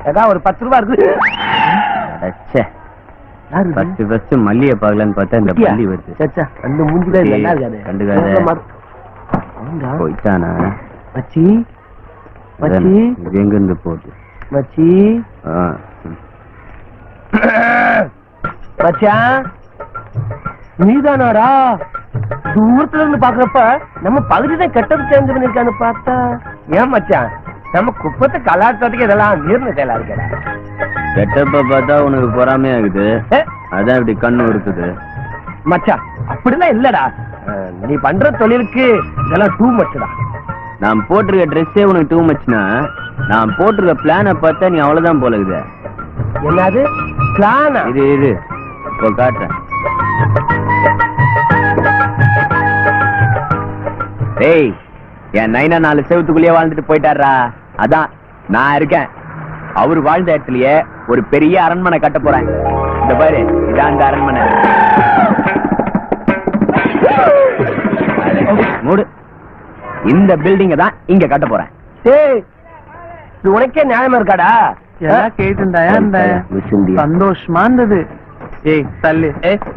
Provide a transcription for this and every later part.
ஏதா ஒரு 10 ரூபா இருக்கு. ஃபர்ஸ்ட் மல்லியை பார்க்கலான்னு பார்த்தா இந்த பள்ளி வருது. சச்சா அந்த மூஞ்சில நல்லா இருக்காது. கண்டுக்காத போயிட்டானா மச்சி மச்சி இது எங்க இருந்து போகுது மச்சி மச்சான் நீதானாடா? தூரத்துல இருந்து பாக்குறப்ப நம்ம பகுதிதான் கெட்டது தெரிஞ்சு பண்ணிருக்கான்னு பார்த்தா ஏன் மச்சான் நம்ம குப்பத்தை கலாச்சாரத்துக்கு இதெல்லாம் நீர்னு செயலா இருக்கடா. கெட்டப்ப பார்த்தா உனக்கு பொறாமையா இருக்குது, அதான் இப்படி கண்ணு இருக்குது. மச்சான் அப்படிலாம் இல்லடா, நீ பண்ற தொழிலுக்கு இதெல்லாம் டூ மச்டா. நான் போட்டிருக்க ட்ரெஸ்ஸே உனக்கு டூ மச்னா, நான் போட்டிருக்க பிளானை பார்த்தா நீ அவ்வளவுதான் போல இருக்குது. என்னது பிளானா? இது இப்போ காட்டுறேன். ஏய், என் நைனா 4 செவத்துக்குள்ளேயே வாழ்ந்துட்டு போயிட்டாரா, அதான் நான் இருக்கேன். அவரு வாழ்ந்த இடத்துலயே ஒரு பெரிய அரண்மனை கட்ட போறேன். இந்த பாரு, இதான் அந்த அரண்மனை. மூடு. இந்த பில்டிங்க தான் இங்க கட்ட போறேன். ஏய், இது உனக்கே நியாயமா இருக்காடா? கேட்டுண்டாயா சந்தோஷமா இருந்தது. ஏய் தள்ளு,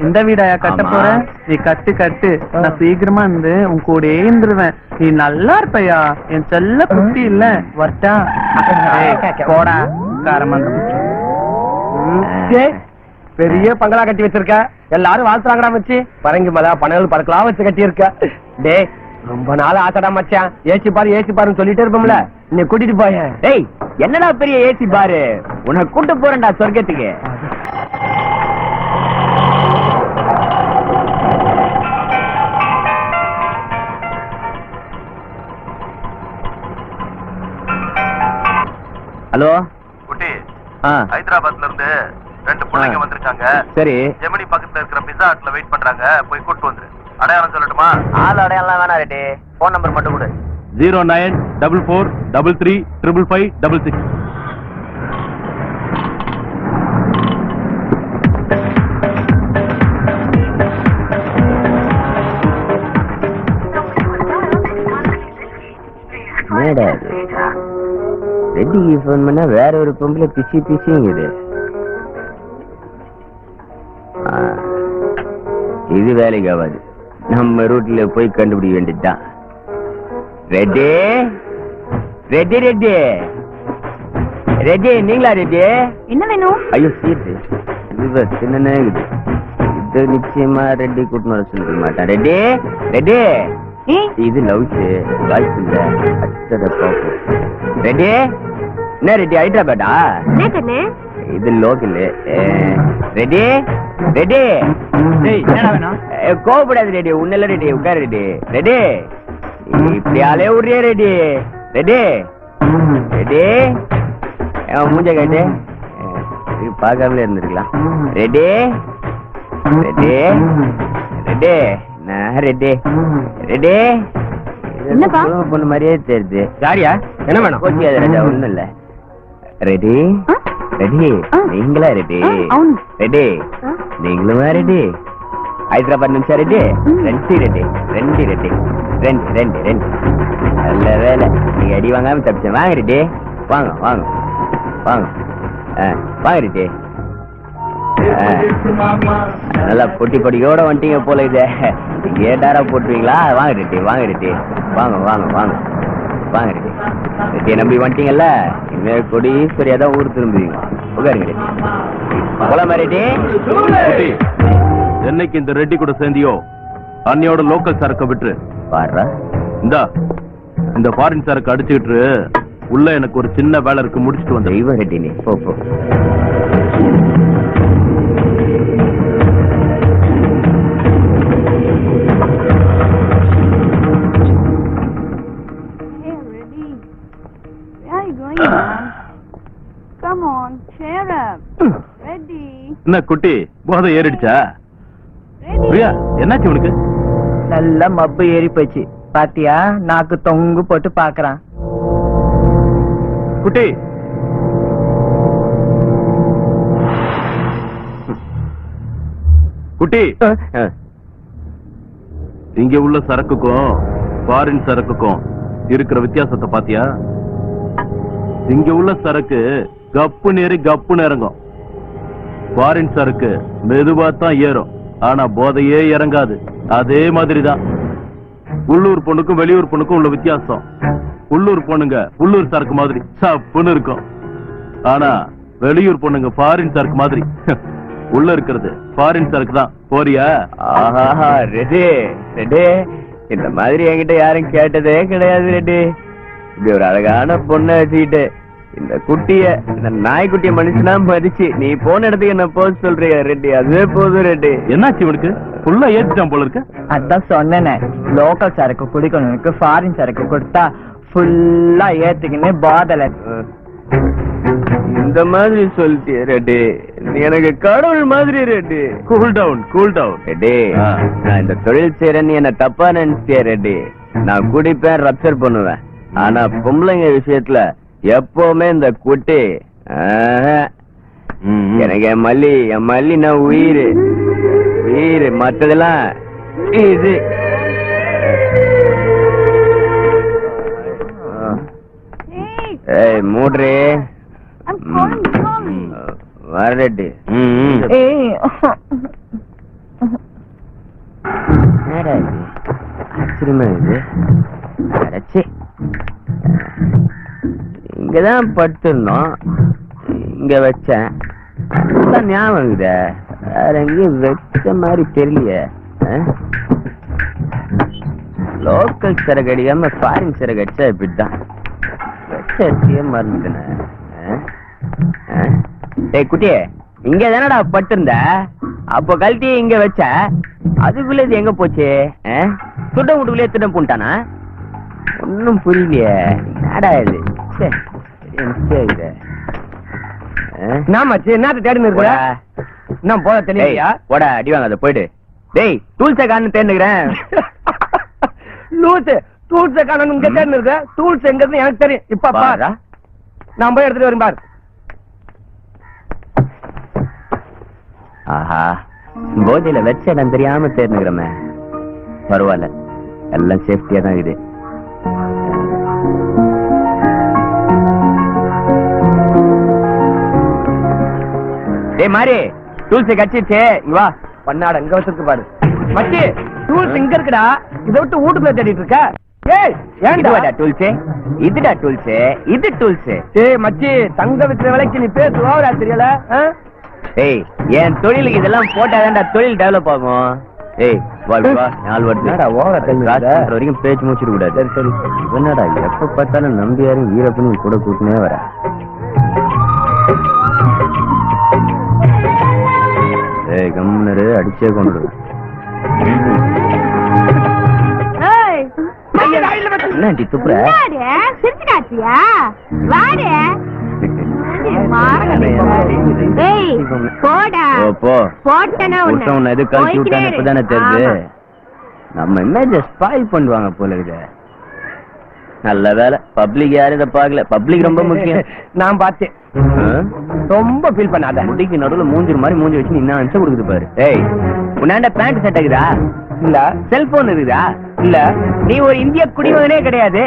இந்த வீடாயா கட்ட போற? நீ கட்டு கட்டு, நான் சீக்கிரமா இருந்து உன் கூடயே இருந்துருவேன். நீ நல்லா இருப்பையா, என் செல்ல குட்டி இல்ல. வரட்டா? போடா பெரிய பங்களா கட்டி வச்சிருக்க, எல்லாரும் வாழ்த்துறாங்கடா மச்சி. பரங்கி மலை பனல் பறக்கலாம் வச்சு கட்டி இருக்க. டே ரொம்ப நாள் ஆசடா மச்சான், ஏசி பாருன்னு சொல்லிட்டே இருப்போம்ல, நீ கூட்டிட்டு போய. டேய் என்னடா பெரிய ஏசி பாரு, உன்னை கூட்டு போறேன்டா சொர்க்கத்துக்கு. ஹலோ குட்டி, ஹைதராபாத்ல இருந்து 2 பிள்ளைங்க வந்திருக்காங்க. சரி, ஜெமினி பக்கத்துல இருக்கிற பிஸா ஹட்ல வெயிட் பண்றாங்க, போய் கூட்டு வந்துரு. அடையாளம் சொல்லட்டுமா? ஆள் அடையாளம் வேணா ரெடி, போன் நம்பர் மட்டும் கொடு. 0944335556. ரெட்டிக்கு போன் பண்ணா வேற ஒரு பொம்பளை பிசிங்குது. இது வேலைக்கு ஆகாது, நம்ம ரூட்ல போய் கண்டுபிடிக்க வேண்டியதுதான். ரெட்டி ரெட்டி ரெட்டி ரெட்டி, நீங்களா ரெட்டி? என்ன வேணும்? ஐயோ சீட்டு இது சின்ன இது நிச்சயமா ரெட்டி கூட்டின்னு வர சொல்லிக்க மாட்டான். ரெட்டி ரெட்டி, இது லவ்ஸ் வாய்ப்பு இல்ல, அச்சத பாப்போம். ரெட்டி என்ன ரெட்டி, ஹைதராபாத்தா? இது லோக்கல். ரெட்டி ரெட்டி, கோபப்படாது ரெடி, உன்னல ரெடி, உட்கார் ரெடி. ரெடி இப்படி ஆளே விடுறிய ரெடி. ரெடி ரெடி, மூஞ்ச காட்டு, பார்க்காமலே இருந்திருக்கலாம். ரெடி ரெடி ரெடி, நான் ரெடி ரெடி. பொண்ணு மாதிரியே தெரியுது. யாரியா, என்ன வேணும்? கோச்சியாத ராஜா, ஒண்ணும் இல்ல. ரெடி ரெடி, நீங்களா ரெடி? ரெடி நீங்களுமா ரெடி? ஹைதராபாத் நிமிஷம் ரெடி. 2 ரெடி, 2 ரெடி, 2 நல்ல வேலை, நீங்க அடி வாங்காம தப்பிச்சேன். வாங்க ரெடி, வாங்க வாங்க வாங்க வாங்க ரெடி. நல்லா பொட்டி பொடியோட வந்துட்டீங்க போல. இது ஏட்டாரா போட்டுவீங்களா? வாங்க ரெடி, வாங்க ரெடி, வாங்க வாங்க வாங்க வாங்க ரெடி. ரெட்டியை நம்பி வந்துட்டீங்கல்ல, இனிமே கொடி சரியாதான் ஊர் திரும்புவீங்க. உட்காருங்க ரெடி, போலாமா ரெடி? என்னைக்கு இந்த ரெட்டி கூட சேர்ந்தியோ அன்னையோட லோக்கல் சரக்கு விட்டுரு. பாடுறா, இந்த ஃபாரின் சரக்கு அடிச்சுக்கிட்டு உள்ள எனக்கு ஒரு சின்ன வேலை இருக்கு, முடிச்சுட்டு வந்து. தெய்வ ரெட்டி, நீ போ போ. என்ன குட்டி, போதை ஏறிடுச்சா? பிரியா, என்னாச்சு உனக்கு? நல்ல மப்பு ஏறி போச்சு பாத்தியா, நாக்கு தொங்கு போட்டு பாக்குறான். குட்டி குட்டி, இங்க உள்ள சரக்குக்கும் ஃபாரின் சரக்குக்கும் இருக்கிற வித்தியாசத்தை பாத்தியா? இங்க உள்ள சரக்கு கப்புன்னு ஏறி கப்புன்னு இறங்கும். ஃபாரின் சரக்கு மெதுவா தான் ஏறும், ஆனா போதையே இறங்காது. அதே மாதிரிதான் உள்ளூர் பொண்ணுக்கும் வெளியூர் பொண்ணுக்கும் உள்ள வித்தியாசம். உள்ளூர் பொண்ணுங்க உள்ளூர் சரக்கு மாதிரி சப்புன்னு இருக்கும், ஆனா வெளியூர் பொண்ணுங்க ஃபாரின் சரக்கு மாதிரி உள்ள இருக்கிறது ஃபாரின் சரக்கு தான். போறியா? ஆஹா ரெடி ரெடி. இந்த மாதிரி என்கிட்ட யாரும் கேட்டதே கிடையாது ரெடி. இப்படி ஒரு அழகான பொண்ணை வச்சுக்கிட்டு இந்த குட்டிய, இந்த நாய்க்குட்டிய மனுஷனா மதிச்சு நீ போன இடத்துக்கு என்ன போக சொல்றியா ரெட்டி? அதுவே போதும் ரெட்டி. என்னாச்சு இவனுக்கு? ஃபுல்லா ஏத்திட்டான் போல இருக்கு. அதான் சொன்னேனே, லோக்கல் சரக்கு குடிக்கணும்னுக்கு ஃபாரின் சரக்கு கொடுத்தா ஃபுல்லா ஏத்துக்கின்னு பாதல. இந்த மாதிரி சொல்லிட்டிய ரெட்டி, நீ எனக்கு கடவுள் மாதிரி ரெட்டி. Cool down Reddy. நான் இந்த தொழில் செய்யறேன்னு என்ன தப்பா நினைச்சிய ரெட்டி. நான் குடிப்பேன், ரப்சர் பண்ணுவேன். ஆனா பொம்பளைங்க விஷயத்துல எப்பவுமே இந்த குட்டி எனக்கு என் மல்லி நான் உயிர் மற்றதெல்லாம் இது. ஏய் மூட்ரி வரட்டு. ஆச்சரியமா இது. இங்கதான் படுத்திருந்தோம், இங்க வச்சேன். ஞாபகம் இத வேற எங்கேயும் வச்ச மாதிரி தெரியலையே. லோக்கல் சரக்கு அடிக்காம ஃபாரின் சரக்கு அடிச்சா இப்படிதான். வச்சே மறந்துட்டேன். டேய் குட்டியே, இங்க தானடா பட்டிருந்த, அப்போ கழட்டி இங்க வச்ச. அதுக்குள்ள இது எங்க போச்சு? துட்ட வீட்டுக்குள்ளே திட்டம் பண்ணிட்டானா? ஒன்னும் புரியலையே. என்னடா இது? தேடினு இருக்க போத தெரியலையா? போடா அடி வாங்காத போயிட்டு. டேய் டூல்ஸை காணு தேர்ந்துக்கிறேன். டூல்ஸை காணணும் இங்க தேடினு இருக்க. டூல்ஸ் எங்க இருந்து எனக்கு தெரியும். இப்ப பாரு, நான் போய் எடுத்துட்டு வரேன் பாரு. ஆஹா, போதையில வச்ச இடம் தெரியாம தேர்ந்துக்கிறமே. பரவாயில்ல, எல்லாம் சேஃப்டியா தான் இது. டேய் மாரி, டூல்ஸ் கட்சிச்சு இங்க வா. பண்ணாட இங்க வச்சிருக்கு பாரு. மச்சி, டூல்ஸ் இங்க இருக்குடா. இத விட்டு வீட்டுக்குள்ள தேடிட்டு இருக்க. ஏய் ஏன்டா டூல்ஸ்? இதுடா டூல்ஸ், இது டூல்ஸ். ஏய் மச்சி, தங்க விக்கிற விலைக்கு நீ பேசுவாடா தெரியல. ஏய் என் தொழிலுக்கு இதெல்லாம் போட்டாதான்டா தொழில் டெவலப் ஆகும். ஏய் வா வா, 4 வருஷம் வரைக்கும் பேச்சு முடிச்சிட கூடாது. சரி சரி. என்னடா எப்ப பார்த்தாலும் நம்பியாரும் வீரப்பனும் கூட கூட்டினே வர. ஏய் கம்னரு அடிச்சே கொண்டு. என்ன துப்புற? நம்ம இமேஜ ஸ்பாயில் பண்ணுவாங்க போல இருக்கு. நல்ல வேலை பப்ளிக் யாரும் இதை பாக்கல. பப்ளிக் ரொம்ப முக்கியம். நான் பார்த்தேன். ரொம்ப ஃபீல் பண்ணாத. முடிக்கு நடுவுல மூஞ்சிரு மாதிரி மூஞ்சி வச்சு நீ என்ன அனுப்பிச்சு கொடுக்குது பாரு. ஏய் உன்னாண்ட பேண்ட் செட் ஆகுதா? இல்ல. செல்போன் இருக்குதா? இல்ல. நீ ஒரு இந்திய குடிமகனே கிடையாது,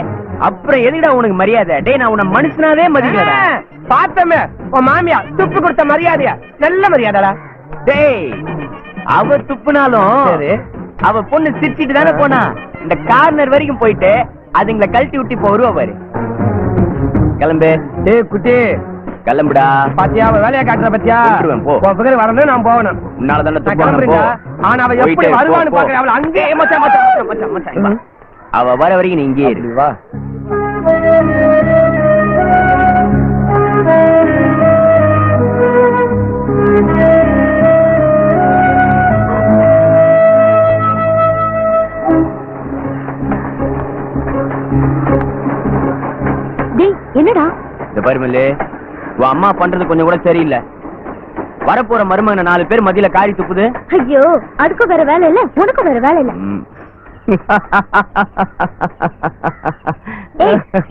அப்புறம் எதுடா உனக்கு மரியாதை? டேய் நான் உன்னை மனுஷனாவே மதிக்கல. பார்த்தமே உன் மாமியா துப்பு கொடுத்த மரியாதையா? நல்ல மரியாதைடா. டேய் அவ துப்புனாலும் அவ பொண்ணு சிரிச்சிட்டு தானே போனா. இந்த கார்னர் வரைக்கும் போயிட்டு அதுங்களை கழட்டி விட்டு இப்ப வருவா பாரு. கிளம்பு. டேய் குட்டி கிளம்புடா. பாத்தியா அவ வேலையை காட்டுற பத்தியா? வரணும், நான் போகணும். ஆனா அவ எப்படி வருவான்னு பாக்குறேன். அவளை அங்கேயே அவ வர வரைக்கும் நீ இங்கே இரு. வா. என்னடா இந்த பருமல்லு, உன் அம்மா பண்றது கொஞ்சம் கூட சரியில்லை. வரப்போற மருமகனை 4 பேர் மத்தியில காரி துப்புது. ஐயோ, அதுக்கும் வேற வேலை இல்ல, உனக்கும் வேற வேலை இல்ல.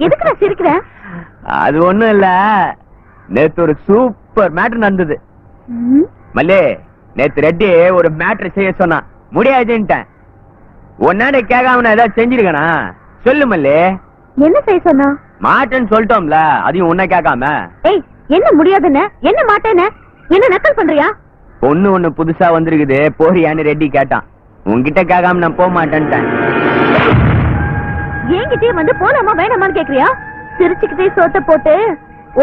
எதுக்கு நான் சிரிக்கிறேன்? அது ஒண்ணும் இல்ல, நேத்து ஒரு சூப்பர் மேட்டர் நடந்தது. மல்லே, நேத்து ரெட்டி ஒரு மேட்டர் செய்ய சொன்னா முடியாதுன்ட்டேன். உன்னாண்ட கேட்காம நான் ஏதாவது செஞ்சிருக்கனா? சொல்லு மல்லே. என்ன செய்ய சொன்னா? மாட்டேன்னு சொல்லிட்டோம்ல, அதையும் உன்ன கேட்காம. ஏய் என்ன முடியாதுன்னு என்ன மாட்டேன்னு என்ன நக்கல் பண்றியா? பொண்ணு ஒண்ணு புதுசா வந்திருக்குது, போறியான்னு ரெட்டி கேட்டான். உன்கிட்ட கேட்காம நான் போக மாட்டேன்ட்டேன். என்கிட்டயே வந்து போலாமா வேணாமான்னு கேக்குறியா? சிரிச்சுக்கிட்டே சோத்த போட்டு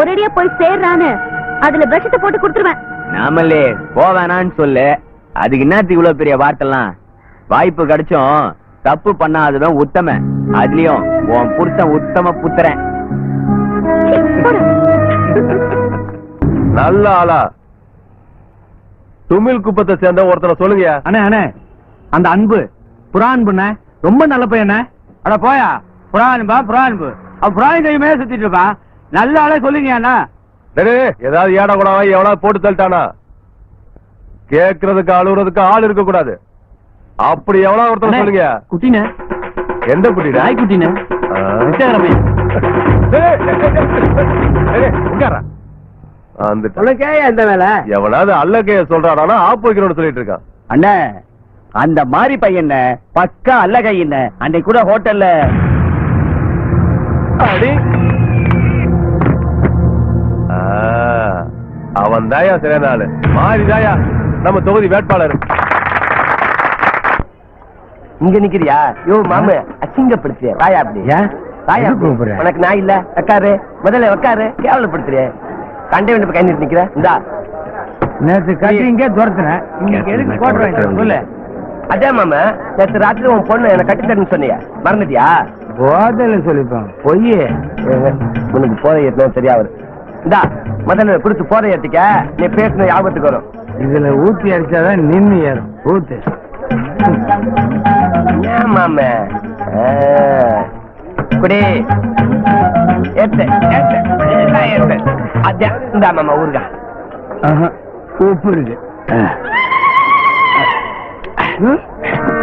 ஒரேடியா போய் சேர்றான்னு அதுல பிரஷத்தை போட்டு கொடுத்துருவேன். நாமளே போவேனான்னு சொல்லு. அதுக்கு என்னத்துக்கு இவ்வளவு பெரிய வார்த்தைலாம்? வாய்ப்பு கிடைச்சும் தப்பு பண்ணாதவன் உத்தம. அதுலயும் உன் புருஷன் உத்தம புத்திரன். சீ, போடு. நல்ல ஆளா துமில் குப்பத்தை சேர்ந்த ஒருத்தரை சொல்லுங்க. அண்ணே அண்ணே, அந்த அன்பு புறா அன்புண்ணே, ரொம்ப நல்ல பையனே. அட போயா, புறா அன்பா புறா அன்பு. அவன் புறா கையுமே சுத்திட்டு இருப்பான். நல்ல ஆளே சொல்லுங்க அண்ணா. ஏதாவது ஏட கூட எவனாவது போட்டு தள்ளிட்டானா கேக்குறதுக்கு அழுகுறதுக்கு ஆள் இருக்க கூடாது. அப்படி எவ்வளவு ஒருத்தர் சொல்லுங்க. குட்டினே, எந்த குட்டி? நாய் குட்டினே. எந்த வேலை எவனாவது அல்லக்கைய சொல்றானா ஆப்பு வைக்கணும்னு சொல்லிட்டு இருக்கான். அண்ணே, அந்த மாதிரி பையன் பக்கா அல்ல கையின. அன்னைக்கு கூட ஹோட்டல்ல அவன் தாயா சரியான ஆளு. மாறி தாயா நம்ம தொகுதி வேட்பாளர். இங்க நிக்கிறியா? யோ மாமு அசிங்கப்படுத்திய வாயா. அப்படி வாயா, உனக்கு நான் இல்ல. உக்காரு, முதல்ல உக்காரு. கேவலப்படுத்துறிய கண்டை வேண்டிய கை நிறுத்தி நிக்கிற. இந்தா நேற்று கட்டிங்க துரத்துனேன், இன்னைக்கு எதுக்கு போட்டுறேன் சொல்லு. அதே மாமா, நேற்று ராத்திரி உன் பொண்ணு என்ன கட்டி தரணும்னு சொன்னியா, மறந்துட்டியா? போதையில சொல்லிப்பான் பொய். உனக்கு போதை ஏற்றணும் தெரியாது. இந்தா முதல்ல குடிச்சு போதை ஏற்றிக்க. நீ பேசின ஞாபகத்துக்கு வரும். இதுல ஊத்தி அடிச்சாதான் நின்னு ஏறும். ஊத்து ஏன் மாமா குடி ஏத்து ஏத்து. அதான் இந்தா மாமா ஊருகா. உப்பு இருக்கு.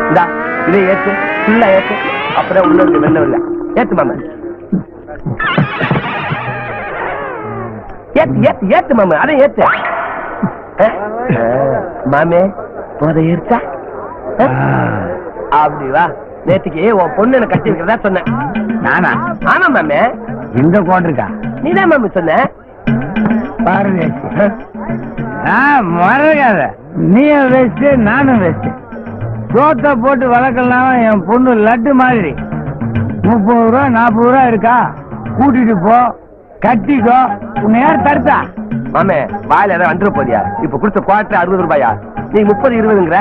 இந்தா இதை ஏத்து, ஃபுல்லா ஏத்து. அப்புறம் உள்ள இருக்கு வெள்ள வெள்ள ஏத்து மாமா. ஏத்து ஏத்து ஏத்து மாமா, அதை ஏத்து. மாமே போதை ஏறிச்சா? அப்படி வா. நேற்றுக்கு உன் பொண்ணு என்ன கட்டி வைக்கிறதா சொன்னேன். நானா? ஆமா மாமே. இந்த போட்டிருக்கா? நீதான் மாமி சொன்ன. பாருங்க, மறக்காத. நீ வேஸ்ட், நானும் வேஸ்ட். சோத்த போட்டு வளர்க்கலாம். என் பொண்ணு லட்டு மாதிரி. 30 ரூபா 40 ரூபா இருக்கா, கூட்டிட்டு போ, கட்டிக்கோ. உன்னை யார் தடுத்தா? மாமே வாயில ஏதாவது வந்துட போதியா? இப்ப கொடுத்த குவார்டர் 60 ரூபாயா? நீ 30 20ங்கிற.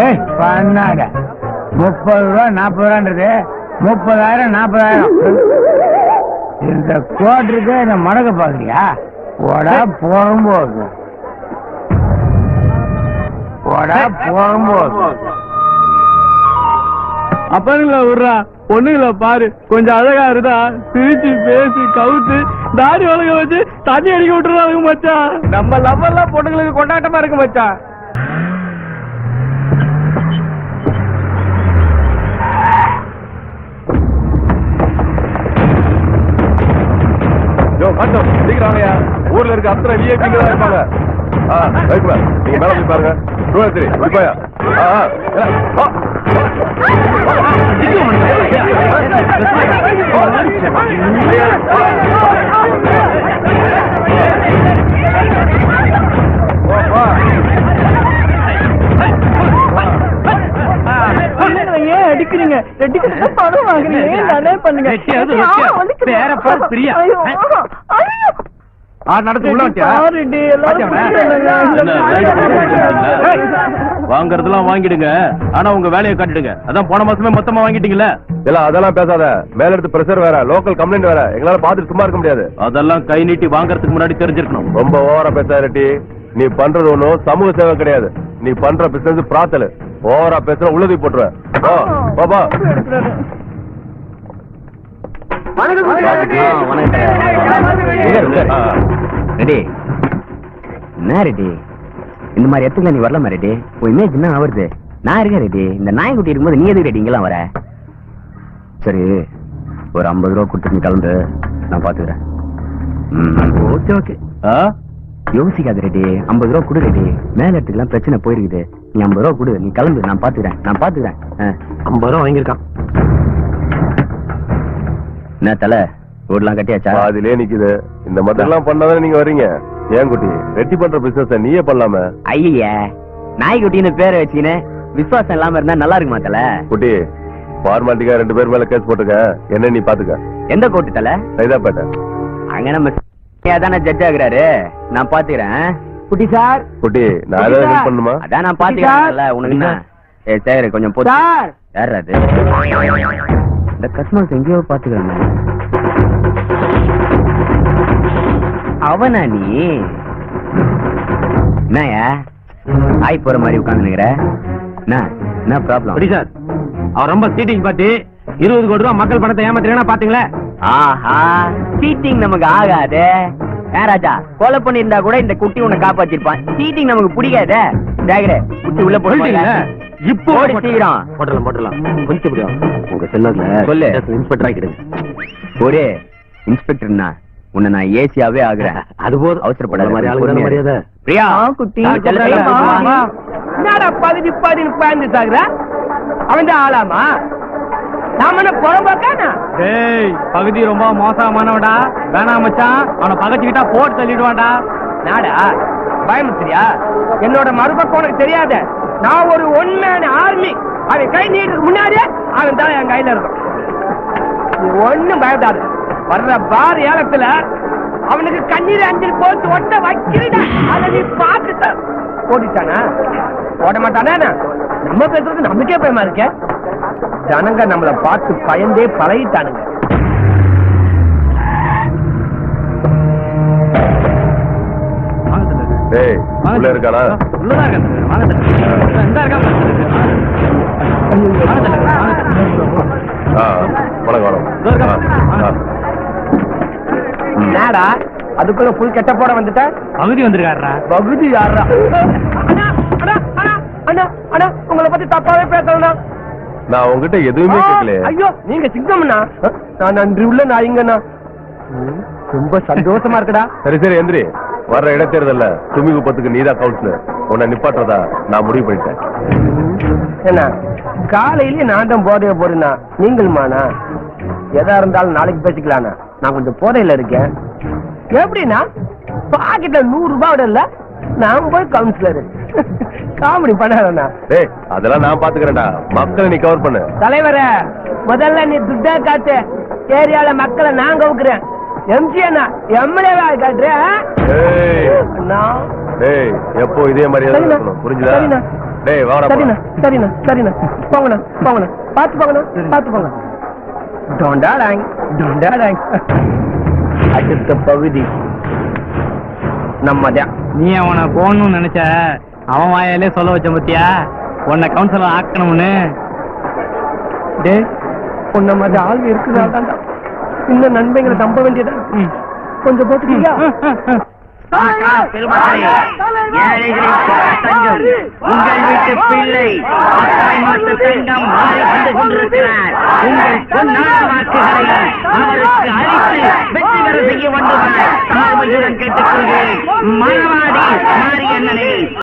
ஏய் பண்ணாட. 30 ரூபா 40 ரூபான்றது 30,000 40,000. இந்த குவார்டருக்கு என்ன மடக்க பாக்குறியா? போடா போகும்போது, போடா போகும்போது. அப்பனுங்கள விடுறா, பொண்ணுங்கள பாரு, கொஞ்சம் அழகா இருந்தா சிரிச்சு பேசி கவுத்து தாடி வளர்க்க வச்சு தண்ணி அடிக்க விட்டுறாங்க மச்சான். நம்ம லவ் எல்லாம் பொண்ணுங்களுக்கு கொண்டாட்டமா இருக்கு மச்சான். சீக்கிரம்யா, ஊர்ல இருக்க அத்தனை விஐபிங்க தான் இருப்பாங்க. நீங்க மேல போய் பாருங்க. 2 3 ஏன் அடிக்கிறீங்க? பணம் வாங்குறீங்க, நானே பண்ணுங்க. வாங்கறதெல்லாம் வாங்கிடுங்க, ஆனா உங்க வேலையை காட்டிடுங்க. அதான் போன மாசமே மொத்தமா வாங்கிட்டீங்கல்ல. இல்ல அதெல்லாம் பேசாத. மேல எடுத்து பிரஷர் வேற, லோக்கல் கம்ப்ளைண்ட் வேற. எங்களால பாத்துட்டு சும்மா இருக்க முடியாது. அதெல்லாம் கை நீட்டி வாங்கறதுக்கு முன்னாடி தெரிஞ்சிருக்கணும். ரொம்ப ஓவரா பேசாரட்டி. நீ பண்றது ஒண்ணும் சமூக சேவை கிடையாது. நீ பண்ற பிசினஸ் பிராத்தல். ஓவரா பேசுற உள்ளதை போட்டுருவேன். பாபா ரெடி என்ன ரெடி? இந்த மாதிரி இடத்துல நீ வரலாமா ரெடி? உன் இமேஜ் என்ன ஆவருது? நான் இருக்கேன் ரெடி. இந்த நாய்க்குட்டி இருக்கும்போது நீ எதுக்கு ரெடி இங்கெல்லாம் வர? சரி, ஒரு 50 ரூபா கொடுத்து கலந்து நான் பாத்துக்கிறேன். ஓகே ஓகே, யோசிக்காத ரெடி. 50 ரூபா கொடு ரெடி. மேல இடத்துக்குலாம் பிரச்சனை போயிருக்குது. நீ 50 ரூபா கொடு, நீ கிளம்பு, நான் பாத்துக்கிறேன். 50 ரூபா வாங்கியிருக்கான். என்ன தலை, ரோட்லாம் கட்டியாச்சா? பாதிலே நிக்குது. இந்த மாதிரி எல்லாம் பண்ணாதானே நீங்க வர்றீங்க. ஏன் குட்டி, வெட்டி பண்ற பிசினஸ் நீயே பண்ணலாமே. ஐயா, நாய்க்குட்டின்னு பேரை வச்சுக்கின்னு விசுவாசம் இல்லாம இருந்தா நல்லா இருக்கு மாத்தல. குட்டி, ஃபார்மாலிட்டிக்கா 2 பேர் மேல கேஸ் போட்டுக்க. என்ன நீ பாத்துக்க. எந்த கோர்ட்டு தல? சைதாப்பேட்டை. அங்க நம்ம தானே ஜட்ஜ் ஆகுறாரு, நான் பாத்துக்கிறேன். குட்டி சார், குட்டி, நான் ஏதாவது ஹெல்ப் பண்ணுமா? அதான் நான் பாத்துக்கிறேன். உனக்கு என்ன? சரி, கொஞ்சம் போட்டு சார். யார் அது? இந்த கஸ்டமர்ஸ் எங்கேயோ பாத்துக்கிறேன். அவனா நீ? என்னயா ஆய் போற மாதிரி உட்கார்ந்து என்ன ப்ராப்ளம்? சார், அவர் ரொம்ப சீட்டிங் பார்த்து 20 கோடி ரூபாய் மக்கள் பணத்தை ஏமாத்துறீங்கன்னா பாத்தீங்களா? ஆஹா, சீட்டிங் நமக்கு ஆகாதே. ராஜா, கொலை பண்ணிருந்தா கூட இந்த குட்டி உன்னை காப்பாத்திருப்பான். சீட்டிங் நமக்கு பிடிக்காதே. ஜாகிரே, குட்டி உள்ள போடுங்க. இப்போ சீக்கிரம் போட்டலாம். கொஞ்சம் உங்க செல்லல சொல்லு. இன்ஸ்பெக்டர் ஆகிடுங்க. ஒரே இன்ஸ்பெக்டர்னா உன்னை நான் ஏசியாவே ஆகுறேன். அது போதும், அவசரப்படாத. மாதிரி ஆளுங்க மரியாதை. பிரியா குட்டி என்னடா பகுதி பாதின்னு பாய்ந்து சாகுற? அவன் தான் ஆளாமா? நாம என்ன புறம்பாக்கானா? டேய், பகுதி ரொம்ப மோசமானவடா. வேணாம் மச்சான், அவனை பகச்சுக்கிட்டா போட்டு தள்ளிடுவான்டா. நாடா பயமுத்திரியா? என்னோட மறுபக்கம் உனக்கு தெரியாத. நான் ஒரு ஒன்மேன் ஆர்மி. அவன் கை நீட்டுக்கு முன்னாடியே அவன் தான் என் கையில இருக்கும். நீ ஒண்ணும் பயப்படாது. வர்ற பார் ஏலத்துல அவனுக்கு கண்ணீர் அஞ்சல் போட்டு ஒட்ட வைக்கிறீடா. அதை நீ பார்த்துட்ட. ஓடிட்டானா? ஓட மாட்டானா? நம்ம பேசுறது நமக்கே பயமா இருக்க. ஜனங்க நம்மள பார்த்து பயந்தே பழகிட்டானுங்க. டேய், உள்ள இருக்கானா? உள்ளதா இருக்கேன். வாங்க சார். இந்த இருக்கா? வணக்கம். என்னடா அதுக்குள்ள புல் கெட்ட போட வந்துட்ட? பகுதி வந்திருக்காருடா. பகுதி யாரா? அண்ணா, உங்களை பத்தி தப்பாவே பேசலாம். நான் உங்ககிட்ட எதுவுமே கேட்கலையே. ஐயோ, நீங்க சிங்கம்னா? நான் நன்றி உள்ள நாய்ங்கண்ணா. ரொம்ப சந்தோஷமா இருக்குடா. சரி எந்திரி. வர்ற இடைத்தேர்தல்ல துமி குப்பத்துக்கு நீதான் கவுன்சிலர். உன்னை நிப்பாட்டுறதா நான் முடிவு பண்ணிட்டேன். என்ன காலையிலேயே நான் தான் போதைய போறேன்னா நீங்களுமாண்ணா? எதா இருந்தாலும் நாளைக்கு பேசிக்கலாண்ணா. நான் கொஞ்சம் போதையில இருக்கேன். எப்படின்னா பாக்கெட்ல 100 ரூபாய் இல்ல, நான் போய் கவுன்சிலர். காமெடி பண்ணா? டேய், அதெல்லாம் நான் பாத்துக்கிறேன்டா. மக்களை நீ கவர் பண்ணு. தலைவரே, முதல்ல நீ துட்டா காட்டு. ஏரியால மக்களை நான் கவுக்குறேன். எம்ஜி அண்ணா எம்எல்ஏவா காட்டுறேன். டேய், எப்போ இதே மாதிரி இருக்கணும், புரிஞ்சுதா? டேய், வாடா. சரிண்ணா. போங்கண்ணா. பாத்து போங்க. டோண்டாடாங். அடுத்த பகுதி நம்மதான். நீ அவனை போகணும்னு நினைச்ச, அவன் வாயாலே சொல்ல வச்ச பத்தியா உன்னை கவுன்சிலர் ஆக்கணும்னு. டே, உன்ன மாதிரி ஆள் இருக்குதா? இன்னும் நன்மைகளை நம்ப வேண்டியதா? கொஞ்சம் போட்டுக்கியா? உங்கள் வீட்டு பிள்ளை தங்கம் மாறி வந்து கொண்டிருக்கிறார். உங்கள் பொன்னான வாக்குகளை அவருக்கு அளித்து வெற்றி பெற செய்ய வந்துள்ளார். தாழ்மையுடன் கேட்டுக்கொள்கிறேன். மனவாடி மாரியண்ணனை